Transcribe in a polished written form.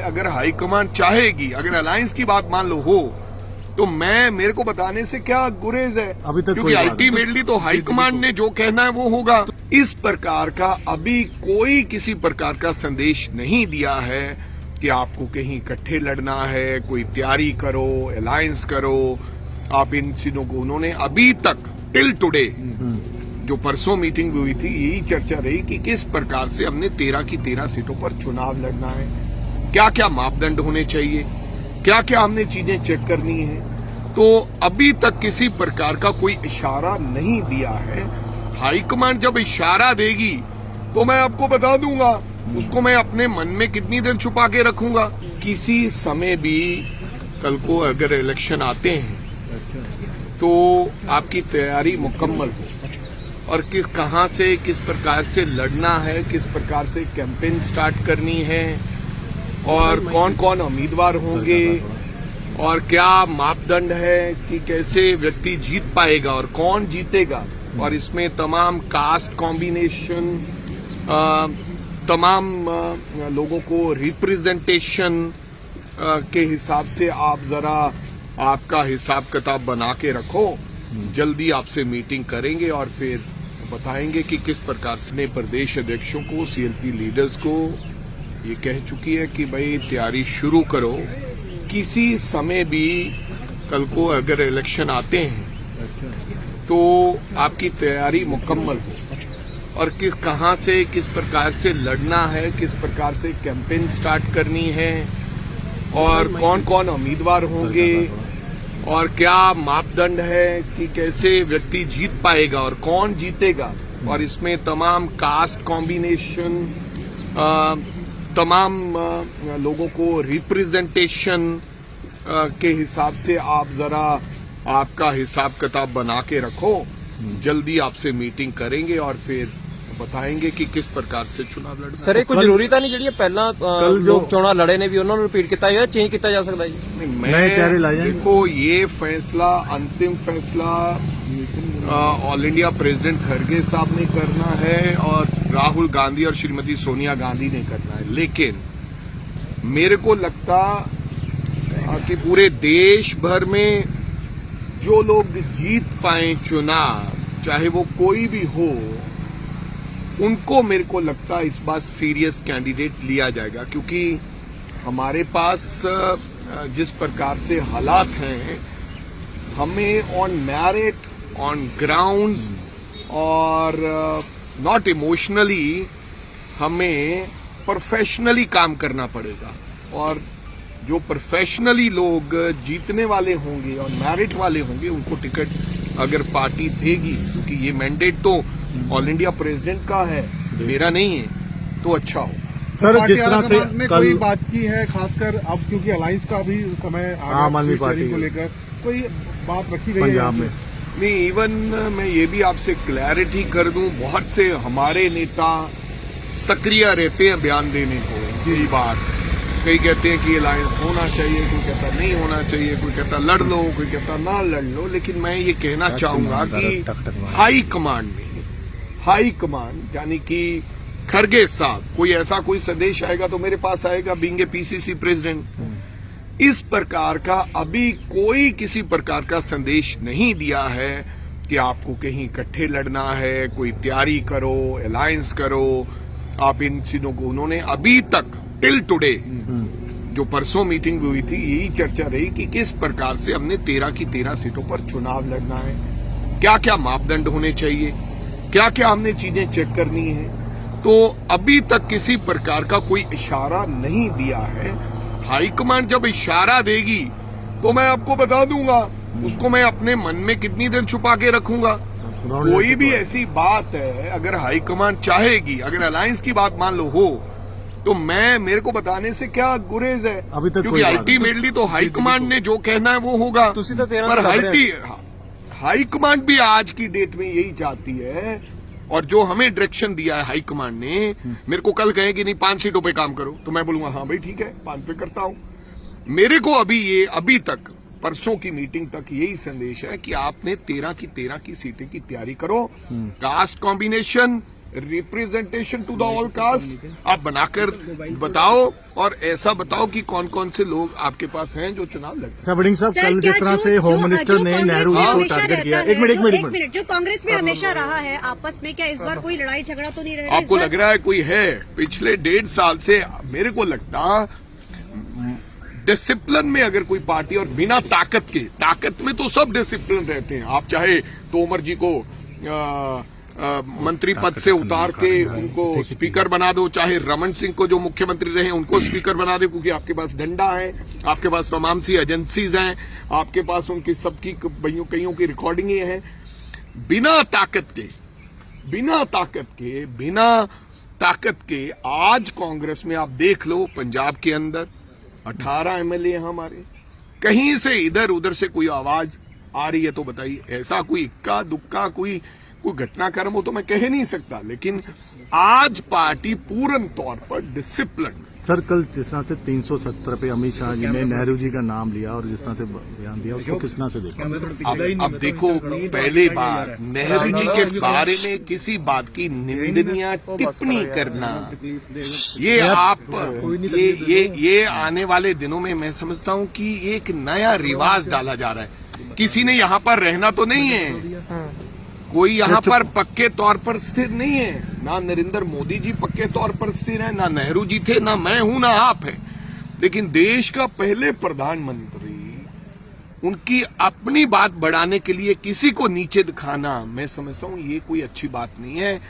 अगर हाईकमान चाहेगी, अगर अलायंस की बात मान लो हो, तो मेरे को बताने से क्या गुरेज है, अभी तक क्योंकि अल्टीमेटली तो हाईकमान ने जो कहना है वो होगा। इस प्रकार का अभी कोई किसी प्रकार का संदेश नहीं दिया है कि आपको कहीं इकट्ठे लड़ना है, कोई तैयारी करो, अलायंस करो, आप इन चीजों को। उन्होंने अभी तक टिल टुडे जो परसों मीटिंग हुई थी, यही चर्चा रही कि किस प्रकार से हमने 13 की 13 सीटों पर चुनाव लड़ना है, क्या क्या मापदंड होने चाहिए, क्या क्या हमने चीजें चेक करनी है। तो अभी तक किसी प्रकार का कोई इशारा नहीं दिया है। हाईकमान जब इशारा देगी तो मैं आपको बता दूंगा, उसको मैं अपने मन में कितनी देर छुपा के रखूंगा। किसी समय भी कल को अगर इलेक्शन आते हैं तो आपकी तैयारी मुकम्मल हो, और कहां से किस प्रकार से लड़ना है, किस प्रकार से कैंपेन स्टार्ट करनी है, और कौन कौन उम्मीदवार होंगे, और क्या मापदंड है कि कैसे व्यक्ति जीत पाएगा और कौन जीतेगा, और इसमें तमाम कास्ट कॉम्बिनेशन, तमाम लोगों को रिप्रेजेंटेशन के हिसाब से आप जरा आपका हिसाब किताब बना के रखो। जल्दी आपसे मीटिंग करेंगे और फिर बताएंगे कि किस प्रकार से प्रदेश अध्यक्षों को, सीएलपी लीडर्स को ये कह चुकी है कि भाई तैयारी शुरू करो। किसी समय भी कल को अगर इलेक्शन आते हैं तो आपकी तैयारी मुकम्मल हो, और कहां से किस प्रकार से लड़ना है, किस प्रकार से कैंपेन स्टार्ट करनी है, और कौन कौन उम्मीदवार होंगे, और क्या मापदंड है कि कैसे व्यक्ति जीत पाएगा और कौन जीतेगा, और इसमें तमाम कास्ट कॉम्बिनेशन, तमाम लोगों को रिप्रेजेंटेशन के हिसाब से आप जरा आपका हिसाब किताब बना के रखो। जल्दी आपसे मीटिंग करेंगे और फिर बताएंगे कि किस प्रकार से चुनाव लड़ना। सर, कोई जरूरी ਤਾਂ ਨਹੀਂ ਜਿਹੜੀਆਂ ਪਹਿਲਾਂ ਲੋਕ ਚੋਣਾਂ ਲੜੇ ਨੇ ਵੀ ਉਹਨਾਂ ਨੂੰ ਰਿਪੀਟ ਕੀਤਾ ਜਾਵੇ, ਚੇਂਜ ਕੀਤਾ ਜਾ ਸਕਦਾ ਜੀ? देखो, ये फैसला, अंतिम फैसला ऑल इंडिया प्रेसिडेंट खड़गे साहब ने करना है और राहुल गांधी और श्रीमती सोनिया गांधी ने करना है। लेकिन मेरे को लगता कि पूरे देश भर में जो लोग जीत पाए चुनाव, चाहे वो कोई भी हो, उनको मेरे को लगता है इस बार सीरियस कैंडिडेट लिया जाएगा, क्योंकि हमारे पास जिस प्रकार से हालात हैं, हमें ऑन मेरिट, ऑन ग्राउंड्स और नॉट इमोशनली हमें प्रोफेशनली काम करना पड़ेगा। और जो प्रोफेशनली लोग जीतने वाले होंगे और मेरिट वाले होंगे, उनको टिकट अगर पार्टी देगी, क्योंकि ये मैंडेट तो ऑल इंडिया प्रेसिडेंट का है, मेरा नहीं है, तो अच्छा हो। सर, जिस तरह से ने कोई बात की है, खासकर अब क्योंकि अलायंस का भी समय आम आदमी पार्टी को लेकर कोई बात रखी गई पंजाब है? में नहीं, इवन मैं ये भी आपसे क्लैरिटी कर दूं, बहुत से हमारे नेता सक्रिय रहते हैं बयान देने को। यही बात, कई कहते हैं कि अलायंस होना चाहिए, कोई कहता नहीं होना चाहिए, कोई कहता लड़ लो, कोई कहता ना लड़ लो। लेकिन मैं ये कहना चाहूंगा कि हाई कमांड यानी कि खड़गे साहब, कोई ऐसा कोई संदेश आएगा तो मेरे पास आएगा, बीइंग ए पीसीसी प्रेसिडेंट। इस प्रकार का अभी कोई किसी प्रकार का संदेश नहीं दिया है कि आपको कहीं इकट्ठे लड़ना है, कोई तैयारी करो, अलायंस करो, आप इन चीजों को। उन्होंने अभी तक टिल टुडे जो परसों मीटिंग हुई थी, यही चर्चा रही कि किस प्रकार से हमने 13 की 13 सीटों पर चुनाव लड़ना है, क्या क्या मापदंड होने चाहिए, क्या क्या हमने चीजें चेक करनी है। तो अभी तक किसी प्रकार का कोई इशारा नहीं दिया है। हाईकमान जब इशारा देगी तो मैं आपको बता दूंगा, उसको मैं अपने मन में कितनी देर छुपा के रखूंगा। कोई भी ऐसी बात है, अगर हाईकमान चाहेगी, अगर अलायंस की बात मान लो हो, तो मेरे को बताने से क्या गुरेज है, अभी तक क्योंकि अल्टीमेटली तो हाईकमान ने जो कहना है वो होगा। पर हाईकमान भी आज की डेट में यही चाहती है, और जो हमें डायरेक्शन दिया है हाईकमान ने, मेरे को कल कहे कि नहीं 5 सीटों पे काम करो, तो मैं बोलूंगा हाँ भाई ठीक है, 5 पे करता हूं। मेरे को अभी तक परसों की मीटिंग तक यही संदेश है कि आपने 13 की 13 की सीटें की तैयारी करो। Caste combination, representation to the all caste आप बनाकर बताओ, और ऐसा बताओ कि कौन कौन से लोग आपके पास हैं जो चुनाव लड़ सकते हैं। वड़िंग साहब, कल जिस तरह से होम मिनिस्टर ने नेहरू जी को टारगेट किया, एक मिनट, जो कांग्रेस में हमेशा रहा है आपस में, क्या इस बार कोई लड़ाई झगड़ा तो नहीं रहेगा? आपको लग रहा है कोई है? पिछले 1.5 साल से मेरे को लगता डिसिप्लिन में अगर कोई पार्टी, और बिना ताकत में तो सब डिसिप्लिन रहते हैं। आप चाहे तोमर जी को मंत्री पद से उतार के उनको स्पीकर बना दो, चाहे रमन सिंह को जो मुख्यमंत्री रहे उनको स्पीकर बना दो, क्योंकि आपके पास डंडा है, आपके पास तमाम सी एजेंसीज हैं, आपके पास उनकी सबकी कईयों की रिकॉर्डिंग हैं। बिना ताकत के आज कांग्रेस में आप देख लो, पंजाब के अंदर 18 एमएलए हैं हमारे, कहीं से इधर उधर से कोई आवाज आ रही है तो बताइए। ऐसा कोई इक्का दुक्का कोई घटनाक्रम हो तो मैं कह नहीं सकता, लेकिन आज पार्टी पूर्ण तौर पर डिसिप्लिन। सर, कल जिस तरह से 370 पे अमित शाह जी ने नेहरू जी का नाम लिया और जिस तरह से बयान दिया, उसको किस तरह से देखा? अब देखो, पहली बार नेहरू जी के बारे में किसी बात की निंदनीय टिप्पणी करना, ये आने वाले दिनों में मैं समझता हूं कि एक नया रिवाज डाला जा रहा है। किसी ने यहां पर रहना तो नहीं है, कोई यहाँ पर पक्के तौर पर स्थिर नहीं है, ना नरेंद्र मोदी जी पक्के तौर पर स्थिर है, ना नेहरू जी थे, ना मैं हूं, ना आप है। लेकिन देश का पहले प्रधानमंत्री, उनकी अपनी बात बढ़ाने के लिए किसी को नीचे दिखाना, मैं समझता हूं ये कोई अच्छी बात नहीं है।